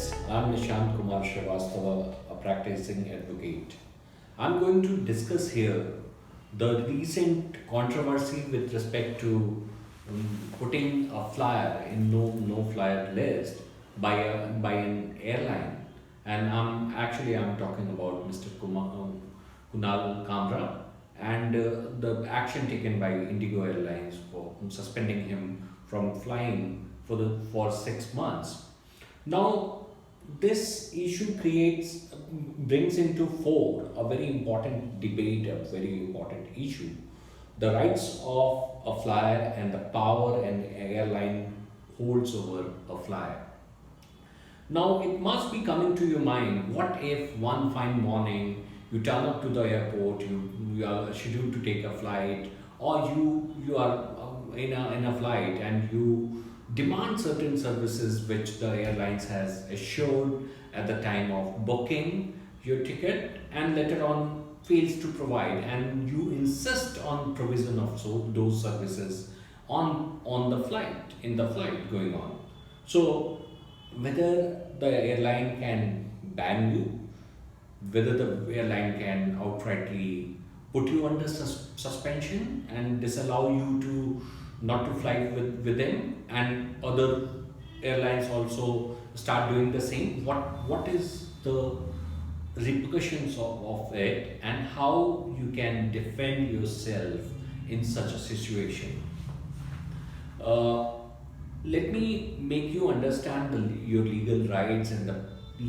friends, I'm Nishant a practicing advocate. I'm going to discuss here the recent controversy with respect to putting a flyer in no flyer list by an airline, and I'm talking about Mr. Kunal Kamra and the action taken by Indigo Airlines for suspending him from flying for 6 months. Now, this issue brings into fore a very important debate, a very important issue: the rights of a flyer and the power an airline holds over a flyer. Now, it must be coming to your mind: what if one fine morning you turn up to the airport, you are scheduled to take a flight, or you are in a flight and you demand certain services which the airlines has assured at the time of booking your ticket and later on fails to provide, and you insist on provision of those services on the flight, in the flight going on. So whether the airline can ban you, whether the airline can outrightly put you under suspension and disallow you to not to fly with them, and other airlines also start doing the same. What is the repercussions of it, and how you can defend yourself in such a situation? Uh, Let me make you understand your legal rights and the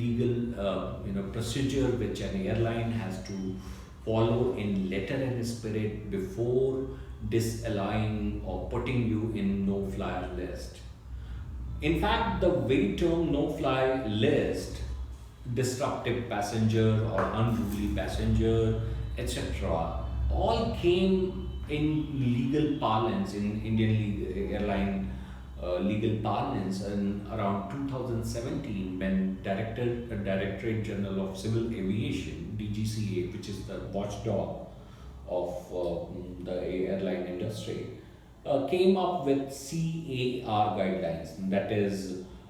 legal procedure which an airline has to follow in letter and spirit before disallowing or putting you in no flyer list. In fact, the very term no fly list, disruptive passenger or unruly passenger, etc., all came in legal parlance, in Indian airline legal parlance in around 2017, when Directorate General of Civil Aviation (DGCA), which is the watchdog of the airline industry, came up with CAR guidelines. That is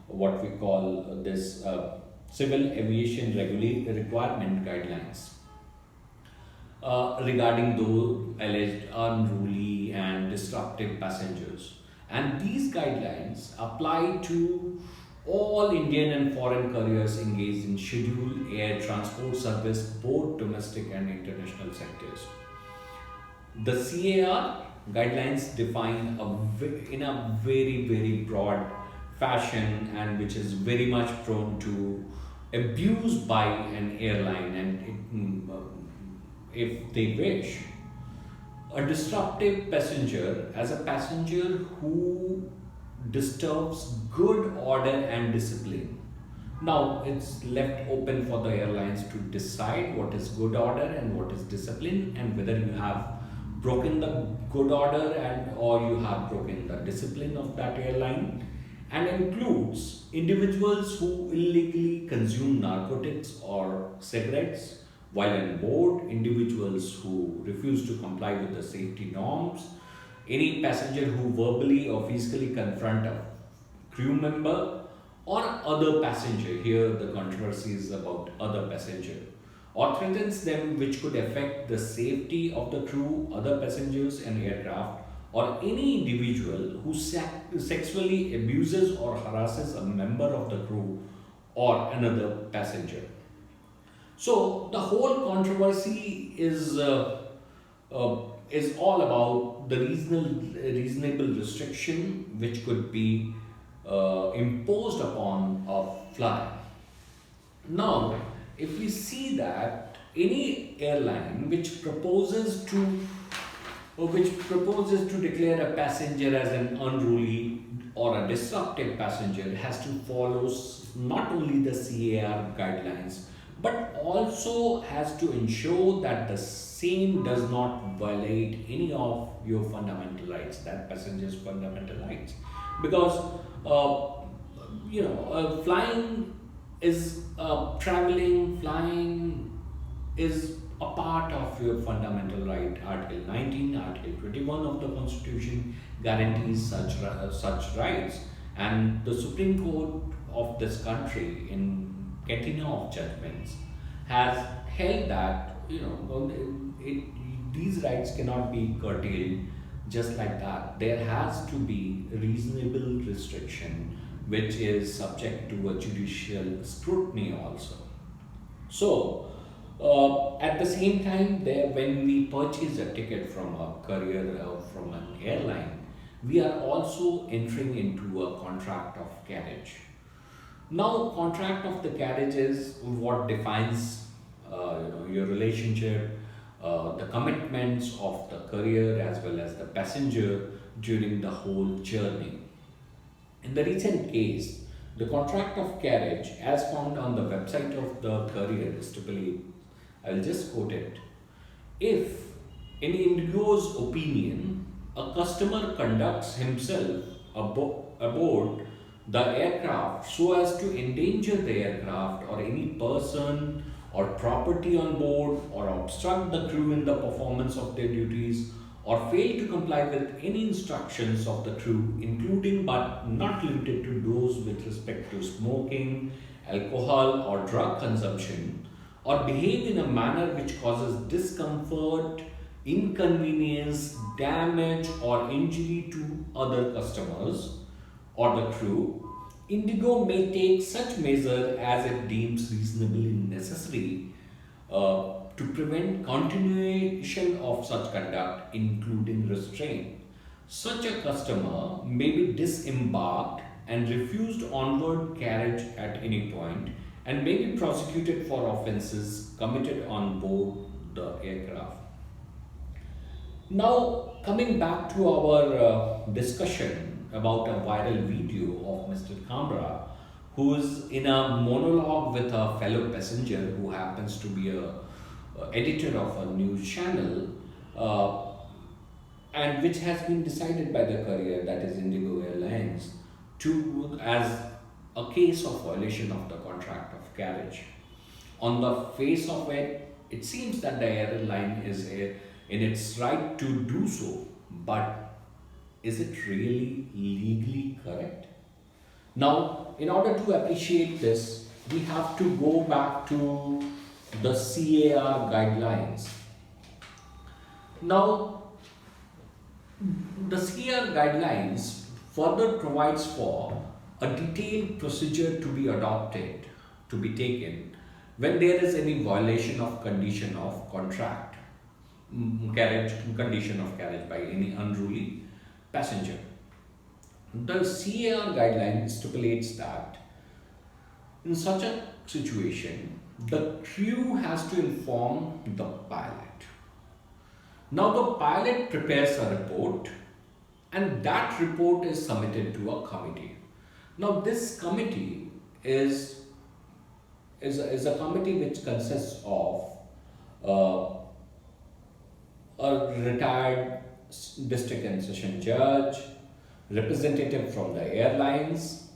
what we call this Civil Aviation Requirement Guidelines regarding those alleged unruly and disruptive passengers. And these guidelines apply to all Indian and foreign carriers engaged in scheduled air transport service, both domestic and international sectors. The CAR guidelines define in a very broad fashion, and which is very much prone to abuse by an airline, and if they wish. A disruptive passenger as a passenger who disturbs good order and discipline. Now, it's left open for the airlines to decide what is good order and what is discipline, and whether you have broken the good order or you have broken the discipline of that airline, and includes individuals who illegally consume narcotics or cigarettes while on board, individuals who refuse to comply with the safety norms, any passenger who verbally or physically confront a crew member or other passenger, here the controversy is about other passenger, or threatens them, which could affect the safety of the crew, other passengers and aircraft, or any individual who sexually abuses or harasses a member of the crew or another passenger. So the whole controversy is all about the reasonable restriction which could be imposed upon a flyer. Now, if we see that any airline which proposes to declare a passenger as an unruly or a disruptive passenger has to follow not only the CAR guidelines, but also has to ensure that the same does not violate any of your fundamental rights, that passenger's fundamental rights. Because flying is flying is a part of your fundamental right. Article 19, Article 21 of the Constitution guarantees such rights, And the Supreme Court of this country, in catena of judgments, has held that these rights cannot be curtailed just like that. There has to be reasonable restriction, which is subject to a judicial scrutiny also. So, at the same time, when we purchase a ticket from a courier or from an airline, we are also entering into a contract of carriage. Now, contract of the carriage is what defines your relationship, the commitments of the courier as well as the passenger during the whole journey. In the recent case, the contract of carriage, as found on the website of the courier, stipulates, I will just quote it. If, in Indigo's opinion, a customer conducts himself aboard the aircraft so as to endanger the aircraft or any person or property on board, or obstruct the crew in the performance of their duties, or fail to comply with any instructions of the crew, including but not limited to those with respect to smoking, alcohol, or drug consumption, or behave in a manner which causes discomfort, inconvenience, damage, or injury to other customers or the crew, Indigo may take such measure as it deems reasonably necessary to prevent continuation of such conduct, including restraint. Such a customer may be disembarked and refused onward carriage at any point, and may be prosecuted for offences committed on board the aircraft. Now, coming back to our discussion about a viral video of Mr. Kamra, who is in a monologue with a fellow passenger who happens to be a editor of a news channel, and which has been decided by the courier, that is Indigo Airlines, to as a case of violation of the contract of carriage. On the face of it, it seems that the airline is in its right to do so, but is it really legally correct? Now, in order to appreciate this, we have to go back to the CAR guidelines. Now, the CAR guidelines further provides for a detailed procedure to be adopted, to be taken, when there is any violation of condition of contract, condition of carriage by any unruly passenger. The CAR guideline stipulates that in such a situation, the crew has to inform the pilot. Now, the pilot prepares a report, and that report is submitted to a committee. Now, this committee is a committee which consists of a retired district and session judge, representative from the airlines,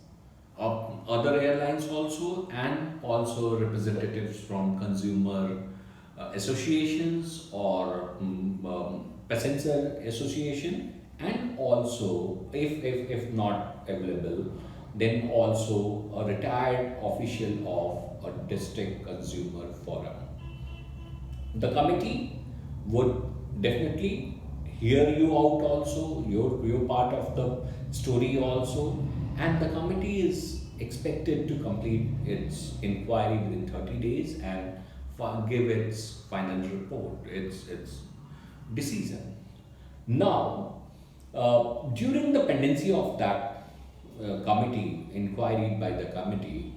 other airlines also, and also representatives from consumer associations or passenger association, and also, if not available, then also a retired official of a district consumer forum. The committee would definitely hear you out also, your part of the story also, and the committee is expected to complete its inquiry within 30 days and give its final report, its decision. Now, during the pendency of that committee, inquiry by the committee,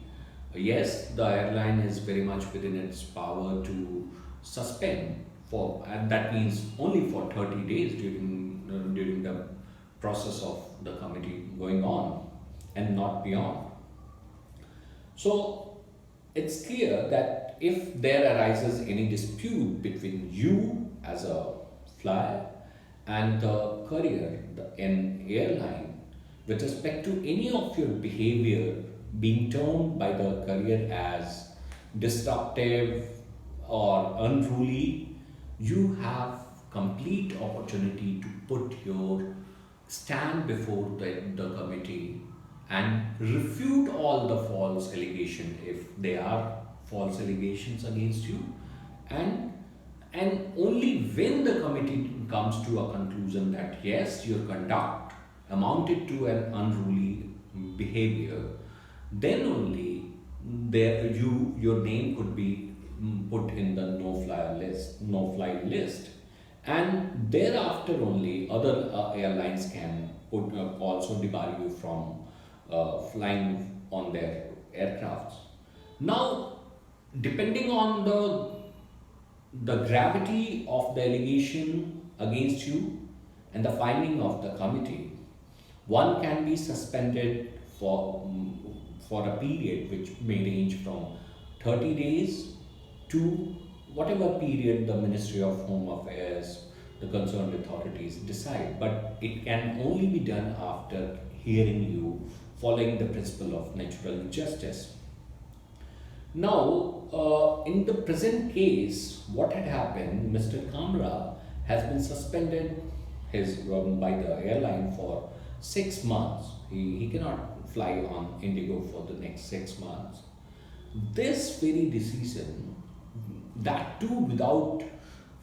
yes, the airline is very much within its power to suspend and that means only for 30 days during the process of the committee going on and not beyond. So it's clear that if there arises any dispute between you as a flyer and the courier, an airline, with respect to any of your behavior being termed by the courier as disruptive or unruly, you have complete opportunity to put your stand before the committee and refute all the false allegation if they are false allegations against you, and only when the committee comes to a conclusion that yes, your conduct amounted to an unruly behavior, then only your name could be put in the no fly list, and thereafter only other airlines can also debar you from flying on their aircrafts. Now, depending on the gravity of the allegation against you and the finding of the committee, one can be suspended for a period which may range from 30 days to whatever period the Ministry of Home Affairs, the concerned authorities decide. But it can only be done after hearing you, following the principle of natural justice. Now, in the present case, what had happened, Mr. Kamra has been suspended by the airline for 6 months. He cannot fly on Indigo for the next 6 months. This very decision, that too without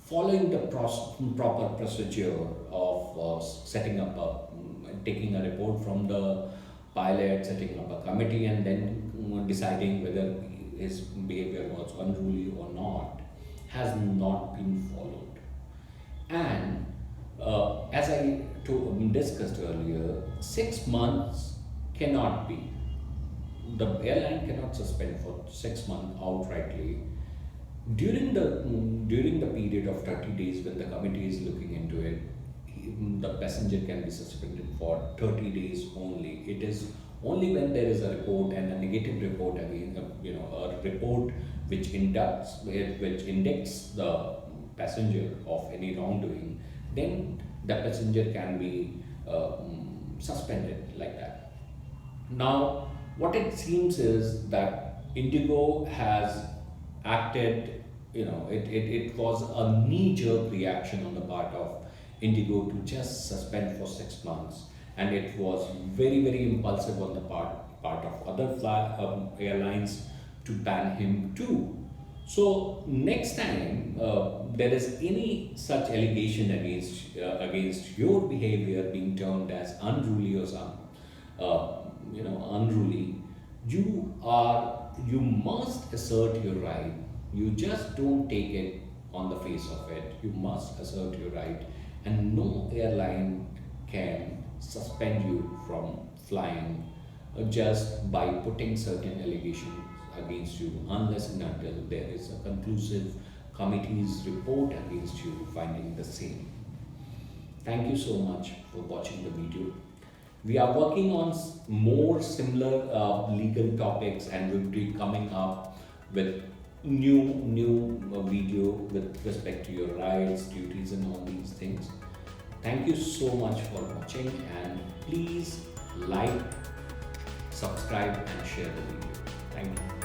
following the proper procedure of setting up taking a report from the pilot, setting up a committee, and then deciding whether his behavior was unruly or not, has not been followed. And as I discussed earlier, 6 months cannot be. The airline cannot suspend for 6 months outrightly. During the period of 30 days when the committee is looking into it, the passenger can be suspended for 30 days only. It is only when there is a report, and a negative report again, a report which indicts the passenger of any wrongdoing, then the passenger can be suspended like that. Now, what it seems is that Indigo has acted, it was a knee-jerk reaction on the part of Indigo to just suspend for 6 months, and it was very, very impulsive on the part of other airlines to ban him too. So next time there is any such allegation against your behavior being termed as unruly or some unruly, you must assert your right. You just don't take it on the face of it. You must assert your right, and no airline can suspend you from flying just by putting certain allegations against you, unless and until there is a conclusive committee's report against you finding the same. Thank you so much for watching the video. We are working on more similar legal topics, and we'll be coming up with new video with respect to your rights, duties, and all these things. Thank you so much for watching, and please like, subscribe, and share the video. Thank you.